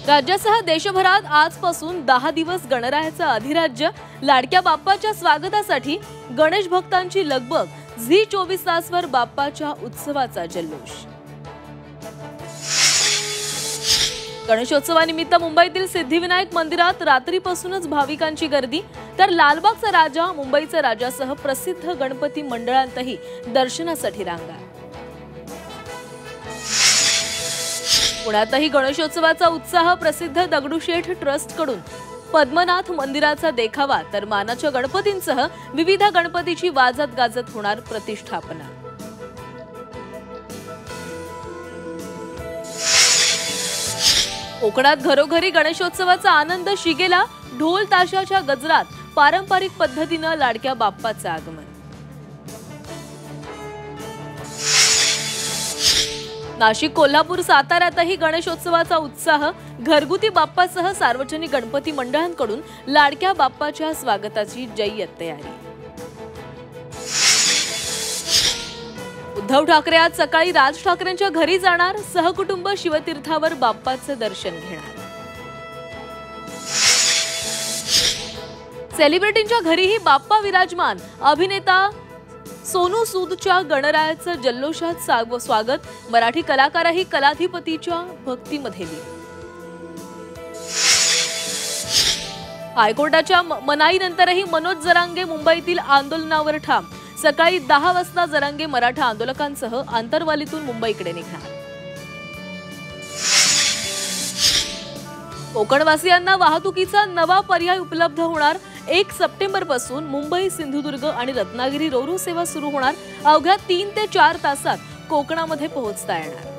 राज्यासह देशभरात आजपासून 10 दिवस गणरायाचं अधिराज्य. लाडक्या बाप्पाच्या स्वागतासाठी गणेश भक्तांची लगबग. झी 24 तासवर बाप्पाच्या उत्सवाचा जल्लोष. गणेशोत्सवानिमित्त मुंबईतील सिद्धिविनायक मंदिरात रात्रीपासूनच भाविकांची गर्दी. तर लालबागचा राजा, मुंबईचा राजासह प्रसिद्ध गणपती मंडळांतही दर्शनासाठी रांगा. पुण्यातही गणेशोत्सवाचा उत्साह. प्रसिद्ध दगडूशेठ ट्रस्टकडून पद्मनाथ मंदिराचा देखावा. तर मानाच्या गणपतींसह विविध गणपतीची वाजत गाजत होणार प्रतिष्ठापना. कोकणात घरोघरी गणेशोत्सवाचा आनंद शिगेला. ढोल ताशाच्या गजरात पारंपरिक पद्धतीनं लाडक्या बाप्पाचं आगमन. नाशिक, कोल्हापूर, साताऱ्यातही गणेशोत्सवाचा उत्साह. घरगुती बाप्पासह सार्वजनिक गणपती मंडळांकडून लाडक्या बाप्पाच्या स्वागताची जय्यत तयारी. उद्धव ठाकरे आज सकाळी राज ठाकरेंच्या घरी जाणार. सहकुटुंब शिवतीर्थावर बाप्पाचं दर्शन घेणार. सेलिब्रिटींच्या घरीही बाप्पा विराजमान. अभिनेता सोनू सूदच्या गणरायाचं जल्लोषात स्वागत. मराठी कलाकारही कलाधिपतीच्या भक्तीमध्ये लीन. हायकोर्टाच्या मनाईनंतरही मनोज जरांगे मुंबईतील आंदोलनावर ठाम. सकाळी 10 वाजता जरांगे मराठा आंदोलकांसह आंतरवालीतून मुंबईकडे निघणार. कोकणवासियांना वाहतुकीचा नवा पर्याय उपलब्ध होणार. 1 सप्टेंबरपासून मुंबई, सिंधुदुर्ग आणि रत्नागिरी रोरो सेवा सुरू होणार. अवघ्या 3 ते 4 तासात कोकणामध्ये पोहोचता येणार.